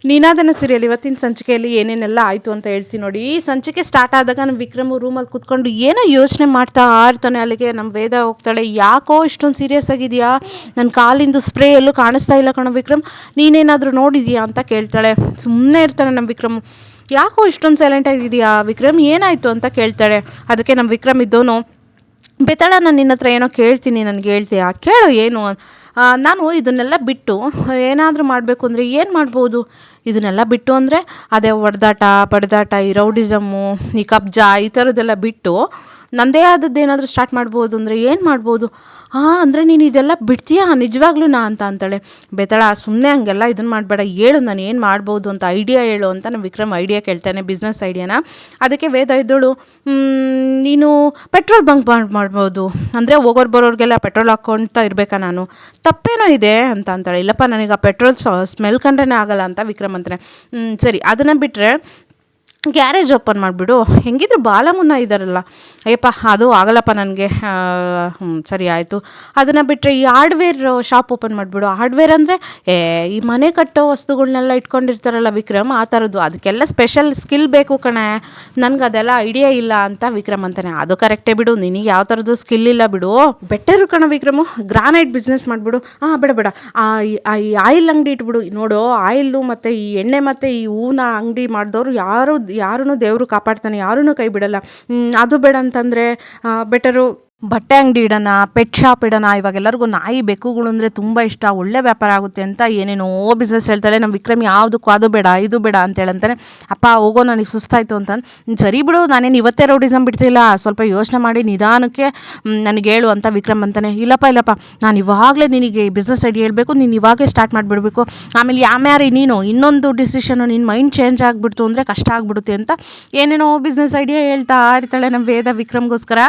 ನೀನಾದನ serial ಇವತ್ತಿನ ಸಂಚಿಕೆಯಲ್ಲಿ ಏನೇನೆಲ್ಲ ಆಯಿತು ಅಂತ ಹೇಳ್ತೀನಿ ನೋಡಿ. ಈ ಸಂಚಿಕೆ ಸ್ಟಾರ್ಟ್ ಆದಾಗ ನಮ್ಮ ವಿಕ್ರಮ್ ರೂಮಲ್ಲಿ ಕೂತ್ಕೊಂಡು ಏನೋ ಯೋಚನೆ ಮಾಡ್ತಾ ಇರ್ತಾನೆ. ಅಲ್ಲಿಗೆ ನಮ್ಮ ವೇದ ಹೋಗ್ತಾಳೆ, ಯಾಕೋ ಇಷ್ಟೊಂದು ಸೀರಿಯಸ್ ಆಗಿದೆಯಾ, ನನ್ನ ಕಾಲಿಂದು ಸ್ಪ್ರೇ ಎಲ್ಲೂ ಕಾಣಿಸ್ತಾ ಇಲ್ಲ ಕಣೋ ವಿಕ್ರಮ್, ನೀನೇನಾದರೂ ನೋಡಿದ್ಯಾ ಅಂತ ಕೇಳ್ತಾಳೆ. ಸುಮ್ಮನೆ ಇರ್ತಾನೆ ನಮ್ಮ ವಿಕ್ರಮ್. ಯಾಕೋ ಇಷ್ಟೊಂದು ಸೈಲೆಂಟ್ ಆಗಿದೆಯಾ ವಿಕ್ರಮ್, ಏನಾಯಿತು ಅಂತ ಕೇಳ್ತಾಳೆ. ಅದಕ್ಕೆ ನಮ್ಮ ವಿಕ್ರಮ್ ಇದ್ದವನು, ಬೇತಾಳ ನಾನು ನಿನ್ನ ಹತ್ರ ಏನೋ ಕೇಳ್ತೀನಿ, ನನಗೆ ಹೇಳ್ತೀಯಾ, ಕೇಳು ಏನು. ನಾನು ಇದನ್ನೆಲ್ಲ ಬಿಟ್ಟು ಏನಾದರೂ ಮಾಡಬೇಕು ಅಂದರೆ ಏನು ಮಾಡ್ಬೋದು, ಇದನ್ನೆಲ್ಲ ಬಿಟ್ಟು ಅಂದರೆ ಅದೇ ಹೊಡೆದಾಟ ಬಡ್ದಾಟ, ಈ ರೌಡಿಸಮ್ಮು, ಈ ಕಬ್ಜಾ, ಈ ಥರದ್ದೆಲ್ಲ ಬಿಟ್ಟು ನನ್ನದೇ ಆದದ್ದು ಏನಾದರೂ ಸ್ಟಾರ್ಟ್ ಮಾಡ್ಬೋದು ಅಂದರೆ ಏನು ಮಾಡ್ಬೋದು. ಅಂದರೆ ನೀನು ಇದೆಲ್ಲ ಬಿಡ್ತೀಯಾ ನಿಜವಾಗ್ಲೂ ಅಂತ ಅಂತಾಳೆ. ಬೇತಾಳ ಸುಮ್ಮನೆ ಹಂಗೆಲ್ಲ ಇದನ್ನು ಮಾಡಬೇಡ, ಹೇಳು ನಾನು ಏನು ಮಾಡ್ಬೋದು ಅಂತ, ಐಡಿಯಾ ಹೇಳು ಅಂತ ನಮ್ಮ ವಿಕ್ರಮ್ ಐಡಿಯಾ ಕೇಳ್ತಾನೆ, ಬಿಸ್ನೆಸ್ ಐಡಿಯಾನ. ಅದಕ್ಕೆ ವೇದ ಇದ್ದೋಳು, ನೀನು ಪೆಟ್ರೋಲ್ ಬಂಕ್ ಮಾಡ್ಬೋದು, ಅಂದರೆ ಹೋಗೋರು ಬರೋರಿಗೆಲ್ಲ ಪೆಟ್ರೋಲ್ ಹಾಕ್ಕೊಳ್ತಾ ಇರಬೇಕಾ ನಾನು, ತಪ್ಪೇನೋ ಇದೆ ಅಂತ ಅಂತಾಳೆ. ಇಲ್ಲಪ್ಪ ನನಗೆ ಆ ಪೆಟ್ರೋಲ್ ಸ್ಮೆಲ್ ಕಂಡ್ರೆ ಆಗಲ್ಲ ಅಂತ ವಿಕ್ರಮ್ ಅಂತಾನೆ. ಸರಿ, ಅದನ್ನು ಬಿಟ್ಟರೆ ಗ್ಯಾರೇಜ್ ಓಪನ್ ಮಾಡಿಬಿಡು, ಹೆಂಗಿದ್ರು ಬಾಲಮುನ್ನ ಇದ್ದಾರಲ್ಲ. ಅಯ್ಯಪ್ಪ ಅದು ಆಗಲ್ಲಪ್ಪ ನನಗೆ. ಸರಿ ಆಯಿತು. ಅದನ್ನು ಬಿಟ್ಟರೆ ಈ ಹಾರ್ಡ್ವೇರ್ ಶಾಪ್ ಓಪನ್ ಮಾಡಿಬಿಡು. ಹಾರ್ಡ್ವೇರ್ ಅಂದರೆ ಈ ಮನೆ ಕಟ್ಟೋ ವಸ್ತುಗಳನ್ನೆಲ್ಲ ಇಟ್ಕೊಂಡಿರ್ತಾರಲ್ಲ ವಿಕ್ರಮ್, ಆ ಥರದ್ದು. ಅದಕ್ಕೆಲ್ಲ ಸ್ಪೆಷಲ್ ಸ್ಕಿಲ್ ಬೇಕು ಕಣೆ, ನನಗೆ ಅದೆಲ್ಲ ಐಡಿಯಾ ಇಲ್ಲ ಅಂತ ವಿಕ್ರಮ್ ಅಂತಾನೆ. ಅದು ಕರೆಕ್ಟೇ ಬಿಡು, ನಿನಗೆ ಯಾವ ಥರದ್ದು ಸ್ಕಿಲ್ ಇಲ್ಲ ಬಿಡು, ಬೆಟರು ಕಣ ವಿಕ್ರಮು, ಗ್ರಾನೈಟ್ ಬಿಸ್ನೆಸ್ ಮಾಡಿಬಿಡು. ಬೇಡ ಈ ಆಯಿಲ್ ಅಂಗಡಿ ಇಟ್ಬಿಡು. ನೋಡು, ಆಯಿಲ್ಲು ಮತ್ತು ಈ ಎಣ್ಣೆ ಮತ್ತು ಈ ಹೂವಿನ ಅಂಗಡಿ ಮಾಡಿದವರು ಯಾರೂ ದೇವರು ಕಾಪಾಡ್ತಾನೆ, ಯಾರೂ ಕೈ ಬಿಡಲ್ಲ. ಅದು ಬೇಡ ಅಂತಂದರೆ ಬೆಟರು ಬಟ್ಟೆ ಅಂಗಡಿ ಇಡೋಣ, ಪೆಟ್ ಶಾಪ್ ಇಡೋಣ. ಇವಾಗ ಎಲ್ಲರಿಗೂ ನಾಯಿ ಬೆಕ್ಕುಗಳು ಅಂದರೆ ತುಂಬ ಇಷ್ಟ, ಒಳ್ಳೆ ವ್ಯಾಪಾರ ಆಗುತ್ತೆ ಅಂತ ಏನೇನೋ ಬಿಸ್ನೆಸ್ ಹೇಳ್ತಾಳೆ. ನಮ್ಮ ವಿಕ್ರಮ್ ಯಾವುದಕ್ಕೂ ಅದು ಬೇಡ ಇದು ಬೇಡ ಅಂತ ಹೇಳಂತಾನೆ. ಅಪ್ಪ ಹೋಗೋ, ನನಗೆ ಸುಸ್ತಾಯಿತು ಅಂತ. ಸರಿ ಬಿಡು, ನಾನೇನು ಇವತ್ತೇ ರೌಡಿಸಮ್ ಬಿಡ್ತಿಲ್ಲ, ಸ್ವಲ್ಪ ಯೋಚನೆ ಮಾಡಿ ನಿಧಾನಕ್ಕೆ ನನಗೆ ಹೇಳು ಅಂತ ವಿಕ್ರಮ್ ಅಂತಾನೆ. ಇಲ್ಲಪ್ಪ ನಾನು ಇವಾಗಲೇ ನಿನಗೆ ಬಿಸ್ನೆಸ್ ಐಡಿಯಾ ಹೇಳಬೇಕು, ನೀನು ಇವಾಗೇ ಸ್ಟಾರ್ಟ್ ಮಾಡಿಬಿಡ್ಬೇಕು, ಆಮೇಲೆ ಯಾಮ್ಯಾರಿ ನೀನು ಇನ್ನೊಂದು ಡಿಸಿಷನು ನಿನ್ನ ಮೈಂಡ್ ಚೇಂಜ್ ಆಗಿಬಿಡ್ತು ಅಂದರೆ ಕಷ್ಟ ಆಗಿಬಿಡುತ್ತೆ ಅಂತ ಏನೇನೋ ಬಿಸ್ನೆಸ್ ಐಡಿಯಾ ಹೇಳ್ತಾ ಇರ್ತಾಳೆ ನಮ್ಮ ವೇದ ವಿಕ್ರಮ್ಗೋಸ್ಕರ.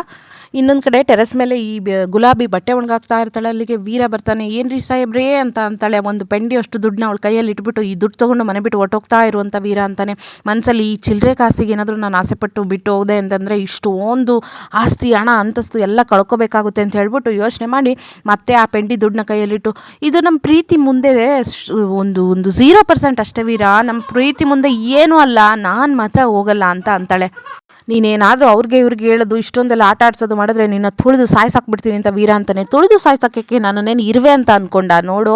ಇನ್ನೊಂದು ಕಡೆ ಟೆರೆಸ್ ಮೇಲೆ ಈ ಗುಲಾಬಿ ಬಟ್ಟೆ ಒಣಗಾಕ್ತಾ ಇರ್ತಾಳೆ. ಅಲ್ಲಿಗೆ ವೀರ ಬರ್ತಾನೆ. ಏನು ರೀ ಸಾಹೇಬ್ರೇ ಅಂತ ಅಂತಾಳೆ. ಒಂದು ಪೆಂಡಿ ಅಷ್ಟು ದುಡ್ಡನ್ನ ಅವಳ ಕೈಯಲ್ಲಿ ಇಟ್ಬಿಟ್ಟು, ಈ ದುಡ್ಡು ತೊಗೊಂಡು ಮನೆ ಬಿಟ್ಟು ಹೊಟ್ಟೋಗ್ತಾ ಇರುವಂಥ ವೀರ ಅಂತಾನೆ. ಮನಸ್ಸಲ್ಲಿ ಈ ಚಿಲ್ಲರೆ ಕಾಸಿಗೆ ಏನಾದರೂ ನಾನು ಆಸೆಪಟ್ಟು ಬಿಟ್ಟು ಹೋದೆ ಅಂತಂದರೆ ಇಷ್ಟೊಂದು ಆಸ್ತಿ ಹಣ ಅಂತಸ್ತು ಎಲ್ಲ ಕಳ್ಕೊಬೇಕಾಗುತ್ತೆ ಅಂತ ಹೇಳ್ಬಿಟ್ಟು ಯೋಚನೆ ಮಾಡಿ ಮತ್ತೆ ಆ ಪೆಂಡಿ ದುಡ್ಡನ್ನ ಕೈಯಲ್ಲಿಟ್ಟು, ಇದು ನಮ್ಮ ಪ್ರೀತಿ ಮುಂದೆ ಒಂದು 0% ಅಷ್ಟೇ ವೀರ, ನಮ್ಮ ಪ್ರೀತಿ ಮುಂದೆ ಏನೂ ಅಲ್ಲ, ನಾನು ಮಾತ್ರ ಹೋಗಲ್ಲ ಅಂತ ಅಂತಾಳೆ. ನೀನೇನಾದರೂ ಅವ್ರಿಗೆ ಇವ್ರಿಗೆ ಹೇಳೋದು, ಇಷ್ಟೊಂದೆಲ್ಲ ಆಟ ಆಡ್ಸೋದು ಮಾಡಿದ್ರೆ ನಿನ್ನ ತುಳಿದು ಸಾಯ್ಸಾಕ್ಬಿಡ್ತೀನಿ ಅಂತ ವೀರ ಅಂತಾನೆ. ತುಳಿದು ಸಾಯ್ಸೋಕ್ಕೆ ನಾನೇನು ಇರುವೆ ಅಂತ ಅಂದ್ಕೊಂಡ? ನೋಡು,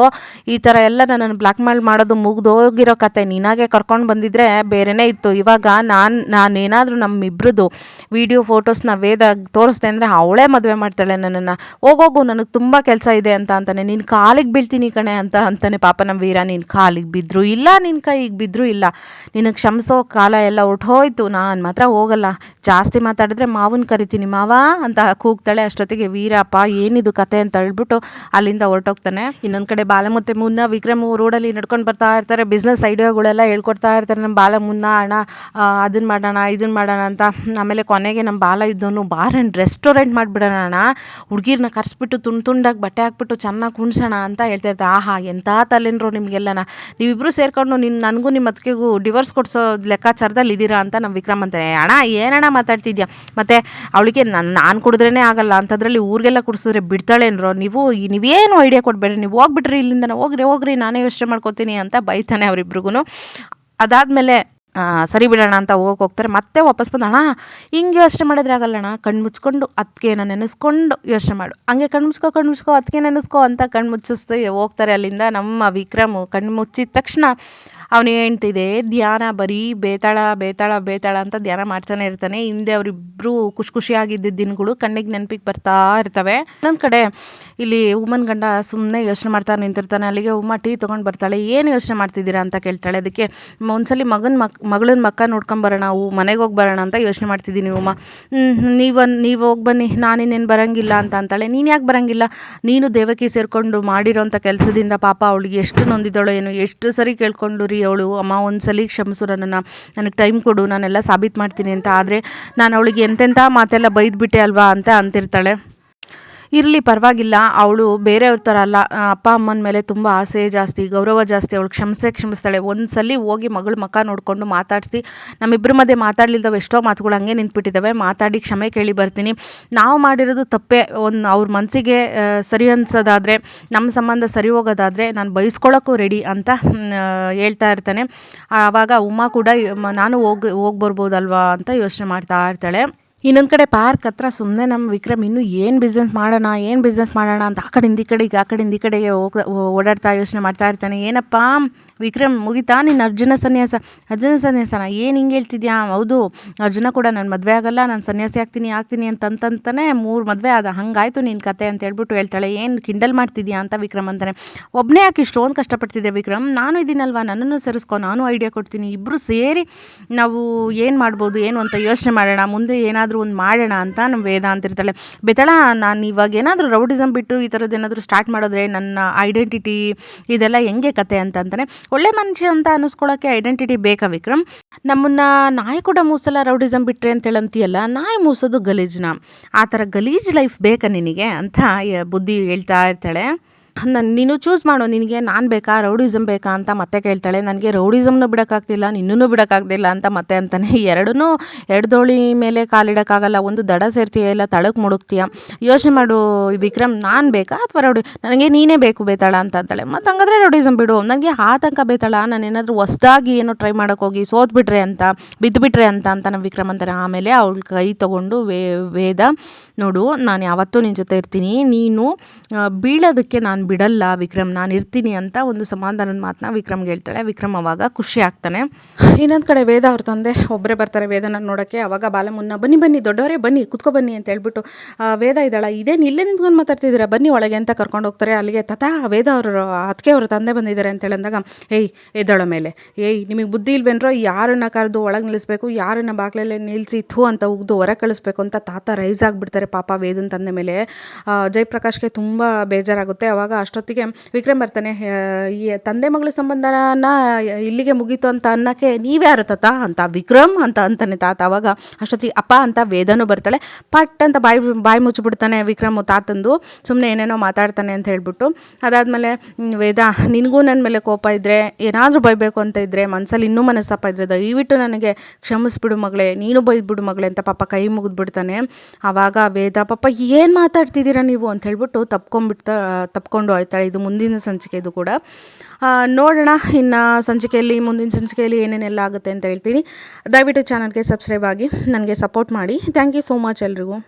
ಈ ಥರ ಎಲ್ಲ ನನ್ನನ್ನು ಬ್ಲ್ಯಾಕ್ ಮೇಲ್ ಮಾಡೋದು ಮುಗ್ದೋಗಿರೋ ಕತೆ. ನೀನಾಗೆ ಕರ್ಕೊಂಡು ಬಂದಿದ್ರೆ ಬೇರೆನೇ ಇತ್ತು. ಇವಾಗ ನಾನೇನಾದರೂ ನಮ್ಮಿಬ್ರದ್ದು ವೀಡಿಯೋ ಫೋಟೋಸ್ನ ವೇದ ತೋರಿಸ್ದೆ ಅಂದರೆ ಅವಳೇ ಮದುವೆ ಮಾಡ್ತಾಳೆ ನನ್ನನ್ನು. ಹೋಗೋಗು, ನನಗೆ ತುಂಬ ಕೆಲಸ ಇದೆ ಅಂತ ಅಂತಾನೆ. ನಿನ್ನ ಕಾಲಿಗೆ ಬೀಳ್ತೀನಿ ಕಣೆ ಅಂತ ಅಂತಾನೆ. ಪಾಪ ನಮ್ಮ ವೀರ, ನಿನ್ನ ಕಾಲಿಗೆ ಬಿದ್ದರೂ ಇಲ್ಲ, ನಿನ್ನ ಕೈಗೆ ಬಿದ್ದರೂ ಇಲ್ಲ, ನಿನಗೆ ಕ್ಷಮಿಸೋ ಕಾಲ ಎಲ್ಲ ಹೊರ್ಟೋಯ್ತು, ನಾನು ಮಾತ್ರ ಹೋಗಲ್ಲ. ಜಾಸ್ತಿ ಮಾತಾಡಿದ್ರೆ ಮಾವನ್ ಕರಿತೀನಿ ಮಾವ ಅಂತ ಕೂಗ್ತಾಳೆ. ಅಷ್ಟೊತ್ತಿಗೆ ವೀರಪ್ಪ ಏನಿದು ಕತೆ ಅಂತ ಹೇಳ್ಬಿಟ್ಟು ಅಲ್ಲಿಂದ ಹೊರಟೋಗ್ತಾನೆ. ಇನ್ನೊಂದು ಕಡೆ ಬಾಲಮುತ್ತೆ ಮುನ್ನ ವಿಕ್ರಮ್ ರೋಡಲ್ಲಿ ನಡ್ಕೊಂಡು ಬರ್ತಾ ಇರ್ತಾರೆ. ಬಿಸ್ನೆಸ್ ಐಡಿಯಾಗಳೆಲ್ಲ ಹೇಳ್ಕೊಡ್ತಾ ಇರ್ತಾರೆ ನಮ್ಮ ಬಾಲ ಮುನ್ನ. ಅಣ್ಣ ಅದನ್ನು ಮಾಡೋಣ ಇದನ್ನು ಮಾಡೋಣ ಅಂತ. ಆಮೇಲೆ ಕೊನೆಗೆ ನಮ್ಮ ಬಾಲ ಇದ್ದವನು ಬಾರ್ ಆ್ಯಂಡ್ ರೆಸ್ಟೋರೆಂಟ್ ಮಾಡಿಬಿಡೋಣ ಅಣ್ಣ, ಹುಡುಗಿರನ್ನ ಕರೆಸ್ಬಿಟ್ಟು ತುಂಡಾಗಿ ಬಟ್ಟೆ ಹಾಕ್ಬಿಟ್ಟು ಚೆನ್ನಾಗಿ ಕುಣ್ಸೋಣ ಅಂತ ಹೇಳ್ತಾ ಇರ್ತಾರೆ. ಆಹಾ, ಎಂಥ ತಲೆನರು ನಿಮಗೆಲ್ಲನ, ನೀವಿಬ್ಬರು ಸೇರಿಕೊಂಡು ನನಗೂ ನಿಮ್ಮ ಅದಕ್ಕೆಗೂ ಡಿವೋರ್ಸ್ ಕೊಡಿಸೋ ಲೆಕ್ಕಾಚಾರದಲ್ಲಿ ಇದ್ದೀರಾ ಅಂತ ನಮ್ಮ ವಿಕ್ರಮ್ ಅಂತಾರೆ. ಅಣ್ಣ ಏನಣ್ಣ ಮಾತಾಡ್ತಿದ್ಯಾ, ಮತ್ತು ಅವಳಿಗೆ ನಾನು ಕುಡಿದ್ರೇ ಆಗಲ್ಲ ಅಂಥದ್ರಲ್ಲಿ ಊರಿಗೆಲ್ಲ ಕುಡಿಸಿದ್ರೆ ಬಿಡ್ತಾಳೇನ್ರೋ, ನೀವೇನು ಐಡಿಯಾ ಕೊಡಬೇಡ್ರಿ, ನೀವು ಹೋಗ್ಬಿಟ್ರಿ ಇಲ್ಲಿಂದ, ಹೋಗ್ರಿ ನಾನೇ ಯೋಚನೆ ಮಾಡ್ಕೋತೀನಿ ಅಂತ ಬೈತಾನೆ ಅವರಿಬ್ರಿಗೂ. ಅದಾದಮೇಲೆ ಸರಿ ಬಿಡೋಣ ಅಂತ ಹೋಗ್ತಾರೆ. ಮತ್ತೆ ವಾಪಸ್ ಬಂದು, ಅಣ್ಣ ಹಿಂಗೆ ಯೋಚನೆ ಮಾಡಿದ್ರೆ ಆಗಲ್ಲಣ್ಣ, ಕಣ್ಣು ಮುಚ್ಕೊಂಡು ಅದಕ್ಕೇನ ನೆನೆಸ್ಕೊಂಡು ಯೋಚನೆ ಮಾಡು, ಹಂಗೆ ಕಣ್ಣು ಮುಚ್ಕೋ ಅದಕ್ಕೆ ನೆನೆಸ್ಕೋ ಅಂತ ಕಣ್ಣು ಮುಚ್ಚಿಸ್ತಾ ಹೋಗ್ತಾರೆ ಅಲ್ಲಿಂದ. ನಮ್ಮ ವಿಕ್ರಮು ಕಣ್ಣು ಮುಚ್ಚಿದ ತಕ್ಷಣ ಅವನು ಹೇಳ್ತಿದೆ ಧ್ಯಾನ, ಬರೀ ಬೇತಾಳ ಅಂತ ಧ್ಯಾನ ಮಾಡ್ತಾನೆ ಇರ್ತಾನೆ. ಹಿಂದೆ ಅವರಿಬ್ಬರು ಖುಷಿಯಾಗಿದ್ದ ದಿನಗಳು ಕಣ್ಣಿಗೆ ನೆನಪಿಗೆ ಬರ್ತಾ ಇರ್ತವೆ. ಇನ್ನೊಂದು ಕಡೆ ಇಲ್ಲಿ ಉಮ್ಮನ ಗಂಡ ಸುಮ್ಮನೆ ಯೋಚನೆ ಮಾಡ್ತಾ ನಿಂತಿರ್ತಾನೆ. ಅಲ್ಲಿಗೆ ಉಮ್ಮ ಟೀ ತೊಗೊಂಡು ಬರ್ತಾಳೆ. ಏನು ಯೋಚನೆ ಮಾಡ್ತಿದ್ದೀರಾ ಅಂತ ಕೇಳ್ತಾಳೆ. ಅದಕ್ಕೆ ಒಂದ್ಸಲಿ ಮಗಳನ್ನ ಮಕ್ಕ ನೋಡ್ಕೊಂಬರೋಣ, ನಾವು ಮನೆಗೆ ಹೋಗಿ ಬರೋಣ ಅಂತ ಯೋಚನೆ ಮಾಡ್ತಿದ್ದೀನಿ ಉಮ್ಮ. ನೀವು ಹೋಗಿ ಬನ್ನಿ, ನಾನಿನ್ನೇನು ಬರೋಂಗಿಲ್ಲ ಅಂತ ಅಂತಾಳೆ. ನೀನು ಯಾಕೆ ಬರೋಂಗಿಲ್ಲ, ನೀನು ದೇವಕಿ ಸೇರಿಕೊಂಡು ಮಾಡಿರೋಂಥ ಕೆಲಸದಿಂದ ಪಾಪ ಅವಳಿಗೆ ಎಷ್ಟು ನೊಂದಿದ್ದಾಳೋ ಏನು, ಎಷ್ಟು ಸರಿ ಕೇಳ್ಕೊಂಡು ರೀ ಅವಳು, ಅಮ್ಮ ಒಂದ್ಸಲಿ ಕ್ಷಮಿಸು ನನ್ನನ್ನು, ನನಗೆ ಟೈಮ್ ಕೊಡು, ನಾನೆಲ್ಲ ಸಾಬೀತು ಮಾಡ್ತೀನಿ ಅಂತ. ಆದರೆ ನಾನು ಅವಳಿಗೆ ಎಂತೆಂಥ ಮಾತೆಲ್ಲ ಬೈದ್ಬಿಟ್ಟೆ ಅಲ್ವಾ ಅಂತ ಅಂತಿರ್ತಾಳೆ. ಇರಲಿ ಪರವಾಗಿಲ್ಲ, ಅವಳು ಬೇರೆಯವ್ರ ಥರ ಅಲ್ಲ, ಅಪ್ಪ ಅಮ್ಮನ ಮೇಲೆ ತುಂಬ ಆಸೆ ಜಾಸ್ತಿ, ಗೌರವ ಜಾಸ್ತಿ, ಅವಳು ಕ್ಷಮಿಸ್ತಾಳೆ. ಒಂದು ಸಲ ಹೋಗಿ ಮಗಳ ಮುಖ ನೋಡಿಕೊಂಡು ಮಾತಾಡಿಸಿ, ನಮ್ಮಿಬ್ಬರ ಮಧ್ಯೆ ಮಾತಾಡಲಿಲ್ಲದವು ಎಷ್ಟೋ ಮಾತುಗಳು ಹಂಗೆ ನಿಂತ್ಬಿಟ್ಟಿದ್ದಾವೆ, ಮಾತಾಡಿ ಕ್ಷಮೆ ಕೇಳಿ ಬರ್ತೀನಿ. ನಾವು ಮಾಡಿರೋದು ತಪ್ಪೇ, ಅವ್ರ ಮನಸ್ಸಿಗೆ ಸರಿ ಅನ್ಸೋದಾದರೆ, ನಮ್ಮ ಸಂಬಂಧ ಸರಿ ಹೋಗೋದಾದರೆ ನಾನು ಬಯಸ್ಕೊಳ್ಳೋಕ್ಕೂ ರೆಡಿ ಅಂತ ಹೇಳ್ತಾ ಇರ್ತಾನೆ. ಆವಾಗ ಉಮಾ ಕೂಡ ನಾನು ಹೋಗಿ ಬರ್ಬೋದಲ್ವಾ ಅಂತ ಯೋಚನೆ ಮಾಡ್ತಾ ಇರ್ತಾಳೆ. ಇನ್ನೊಂದು ಕಡೆ ಪಾರ್ಕ್ ಹತ್ರ ಸುಮ್ಮನೆ ನಮ್ಮ ವಿಕ್ರಮ್ ಇನ್ನೂ ಏನು ಬಿಸ್ನೆಸ್ ಮಾಡೋಣ ಅಂತ ಆ ಕಡೆಯಿಂದ ಈ ಕಡೆಗೆ ಓಡಾಡ್ತಾ ಯೋಚನೆ ಮಾಡ್ತಾ ಇರ್ತಾನೆ. ಏನಪ್ಪ ವಿಕ್ರಮ್, ಮುಗಿತಾ ನಿನ್ನ ಅರ್ಜುನ ಸನ್ಯಾಸನ ಏನು ಹಿಂಗೆ ಹೇಳ್ತಿದ್ಯಾ? ಹೌದು, ಅರ್ಜುನ ಕೂಡ ನಾನು ಮದುವೆ ಆಗಲ್ಲ, ನಾನು ಸನ್ಯಾಸಿ ಆಗ್ತೀನಿ ಅಂತಂತಾನೆ 3 ಮದುವೆ ಆದ, ಹಂಗಾಯ್ತು ನಿನ್ನ ಕತೆ ಅಂತ ಹೇಳ್ಬಿಟ್ಟು ಹೇಳ್ತಾಳೆ. ಏನು ಕಿಂಡಲ್ ಮಾಡ್ತಿದ್ಯಾ ಅಂತ ವಿಕ್ರಮ್ ಅಂತಾನೆ. ಒಬ್ಬನೇ ಯಾಕೆ ಇಷ್ಟೊಂದು ಕಷ್ಟಪಡ್ತಿದ್ದೆ ವಿಕ್ರಮ್, ನಾನು ಇದೀನಲ್ವಾ, ನನ್ನನ್ನು ಸೇರಿಸ್ಕೊ, ನಾನು ಐಡಿಯಾ ಕೊಡ್ತೀನಿ, ಇಬ್ಬರು ಸೇರಿ ನಾವು ಏನು ಮಾಡ್ಬೋದು ಏನು ಅಂತ ಯೋಚನೆ ಮಾಡೋಣ, ಮುಂದೆ ಏನಾದರೂ ಒಂದು ಮಾಡೋಣ ಅಂತ ನಮ್ಮ ವೇದ ಅಂತಿರ್ತಾಳೆ. ಬೇತಾಳ, ನಾನು ಇವಾಗ ಏನಾದರೂ ರೌಡಿಸಮ್ ಬಿಟ್ಟು ಈ ಥರದ್ದು ಏನಾದರೂ ಸ್ಟಾರ್ಟ್ ಮಾಡಿದ್ರೆ ನನ್ನ ಐಡೆಂಟಿಟಿ ಇದೆಲ್ಲ ಹೆಂಗೆ ಕತೆ ಅಂತಾನೆ. ಒಳ್ಳೆ ಮನುಷ್ಯ ಅಂತ ಅನ್ನಿಸ್ಕೊಳ್ಳೋಕ್ಕೆ ಐಡೆಂಟಿಟಿ ಬೇಕಾ ವಿಕ್ರಮ್? ನಮ್ಮನ್ನು ನಾಯಿ ಕೂಡ ಮೂಸಲ್ಲ ರೌಡಿಸಮ್ ಬಿಟ್ಟರೆ ಅಂತೇಳಂತೀಯಲ್ಲ, ನಾಯಿ ಮೂಸೋದು ಗಲೀಜ್ನ, ಆ ಥರ ಗಲೀಜ್ ಲೈಫ್ ಬೇಕಾ ನಿನಗೆ ಅಂತ ಬುದ್ಧಿ ಹೇಳ್ತಾ ಇರ್ತಾಳೆ. ನೀನು ಚೂಸ್ ಮಾಡು, ನಿನಗೆ ನಾನು ಬೇಕಾ ರೌಡಿಸಮ್ ಬೇಕಾ ಅಂತ ಮತ್ತೆ ಕೇಳ್ತಾಳೆ. ನನಗೆ ರೌಡಿಸಮ್ನೂ ಬಿಡೋಕ್ಕಾಗ್ತಿಲ್ಲ, ನಿನ್ನೂ ಬಿಡೋಕ್ಕಾಗ್ತಿಲ್ಲ ಅಂತ ಮತ್ತೆ ಅಂತಾನೆ. ಎರಡು ದೋಳಿ ಮೇಲೆ ಕಾಲಿಡೋಕ್ಕಾಗಲ್ಲ, ಒಂದು ದಡ ಸೇರ್ತೀಯ ಇಲ್ಲ ತಳಕ್ಕೆ ಮುಡುಕ್ತೀಯ, ಯೋಚನೆ ಮಾಡು ವಿಕ್ರಮ್, ನಾನು ಬೇಕಾ ಅಥವಾ ನನಗೆ ನೀನೇ ಬೇಕು ಬೇತಾಳ ಅಂತ ಅಂತಾಳೆ. ಮತ್ತು ಹಂಗಾದ್ರೆ ರೌಡಿಸಮ್ ಬಿಡು, ನನಗೆ ಆತಂಕ ಬೇತಾಳ, ನಾನು ಏನಾದರೂ ಹೊಸ್ದಾಗಿ ಏನೋ ಟ್ರೈ ಮಾಡೋಕ್ಕೋಗಿ ಸೋತ್ಬಿಟ್ರೆ ಅಂತ ಬಿದ್ದುಬಿಟ್ರೆ ಅಂತ ನಮ್ಮ ವಿಕ್ರಮ್ ಅಂತಾರೆ. ಆಮೇಲೆ ಅವಳ ಕೈ ತೊಗೊಂಡು ವೇದ, ನೋಡು ನಾನು ಯಾವತ್ತೂ ನಿನ್ನ ಜೊತೆ ಇರ್ತೀನಿ, ನೀನು ಬೀಳೋದಕ್ಕೆ ನಾನು ಬಿಡಲ್ಲ ವಿಕ್ರಮ್, ನಾನು ಇರ್ತೀನಿ ಅಂತ ಒಂದು ಸಮಾಧಾನದ ಮಾತನ್ನ ವಿಕ್ರಮ್ಗೆ ಹೇಳ್ತಾಳೆ. ವಿಕ್ರಮ್ ಅವಾಗ ಖುಷಿ ಆಗ್ತಾನೆ. ಇನ್ನೊಂದು ಕಡೆ ವೇದ ಅವ್ರ ತಂದೆ ಒಬ್ಬರೇ ಬರ್ತಾರೆ ವೇದನ ನೋಡೋಕ್ಕೆ. ಅವಾಗ ಬಾಲಮುನ್ನ, ಬನ್ನಿ ದೊಡ್ಡವರೇ ಬನ್ನಿ ಕುತ್ಕೊ ಬನ್ನಿ ಅಂತ ಹೇಳ್ಬಿಟ್ಟು, ವೇದ ಇದ್ದಾಳ, ಇದೇನು ಇಲ್ಲೇ ನಿಂತ್ಕೊಂಡು ಮಾತಾಡ್ತಿದ್ದೀರಾ, ಬನ್ನಿ ಒಳಗೆ ಅಂತ ಕರ್ಕೊಂಡು ಹೋಗ್ತಾರೆ. ಅಲ್ಲಿಗೆ ವೇದ ಅವರು ಅದಕ್ಕೆ ಅವ್ರ ತಂದೆ ಬಂದಿದ್ದಾರೆ ಅಂತ ಹೇಳಿದಾಗ, ಎದ್ದಳ ಮೇಲೆ, ನಿಮಗೆ ಬುದ್ಧಿ ಇಲ್ವೇನ್ರೋ, ಯಾರನ್ನ ಕರೆದು ಒಳಗೆ ನಿಲ್ಲಿಸ್ಬೇಕು, ಯಾರನ್ನ ಬಾಗ್ಲಲ್ಲೇ ನಿಲ್ಲಿಸಿ ಥೂ ಅಂತ ಉಗ್ದು ಹೊರ ಕಳಿಸ್ಬೇಕು ಅಂತ ತಾತ ರೈಸ್ ಆಗಿಬಿಡ್ತಾರೆ ಪಾಪ ವೇದನ ತಂದೆ ಮೇಲೆ. ಜಯಪ್ರಕಾಶ್ಗೆ ತುಂಬ ಬೇಜಾರಾಗುತ್ತೆ. ಅವಾಗ ಅಷ್ಟೊತ್ತಿಗೆ ವಿಕ್ರಮ್ ಬರ್ತಾನೆ. ಈ ತಂದೆ ಮಗಳ ಸಂಬಂಧನ ಇಲ್ಲಿಗೆ ಮುಗೀತು ಅಂತ ಅನ್ನೋಕ್ಕೆ ನೀವ್ಯಾರು ತಾತ ಅಂತ ವಿಕ್ರಮ್ ಅಂತಾನೆ ತಾತ. ಅವಾಗ ಅಷ್ಟೊತ್ತಿಗೆ ಅಪ್ಪ ಅಂತ ವೇದನೂ ಬರ್ತಾಳೆ. ಪಟ್ ಅಂತ ಬಾಯಿ ಮುಚ್ಚಿಬಿಡ್ತಾನೆ ವಿಕ್ರಮ್ ತಾತಂದು, ಸುಮ್ಮನೆ ಏನೇನೋ ಮಾತಾಡ್ತಾನೆ ಅಂತ ಹೇಳ್ಬಿಟ್ಟು. ಅದಾದಮೇಲೆ ವೇದ, ನಿನಗೂ ನನ್ನ ಮೇಲೆ ಕೋಪ ಇದ್ದರೆ, ಏನಾದರೂ ಬೈಬೇಕು ಅಂತ ಇದ್ದರೆ, ಮನಸ್ಸಲ್ಲಿ ಇನ್ನೂ ಮನಸ್ತಾಪ ಇದ್ದರೆ ದಯವಿಟ್ಟು ನನಗೆ ಕ್ಷಮಿಸ್ಬಿಡು ಮಗಳೇ, ನೀನು ಬೈದ್ಬಿಡು ಮಗಳೇ ಅಂತ ಪಾಪ ಕೈ ಮುಗಿದ್ಬಿಡ್ತಾನೆ. ಆವಾಗ ವೇದ, ಪಾಪ ಏನು ಮಾತಾಡ್ತಿದ್ದೀರಾ ನೀವು ಅಂತ ಹೇಳ್ಬಿಟ್ಟು ತಪ್ಕೊಂಡು ಅಳ್ತಾಳೆ. ಇದು ಮುಂದಿನ ಸಂಚಿಕೆ, ಇದು ಕೂಡ ನೋಡೋಣ ಇನ್ನು ಮುಂದಿನ ಸಂಚಿಕೆಯಲ್ಲಿ ಏನೇನೆಲ್ಲ ಆಗುತ್ತೆ ಅಂತ ಹೇಳ್ತೀನಿ. ದಯವಿಟ್ಟು ಚಾನಲ್ಗೆ ಸಬ್ಸ್ಕ್ರೈಬ್ ಆಗಿ ನನಗೆ ಸಪೋರ್ಟ್ ಮಾಡಿ. ಥ್ಯಾಂಕ್ ಯು ಸೋ ಮಚ್ ಎಲ್ರಿಗೂ.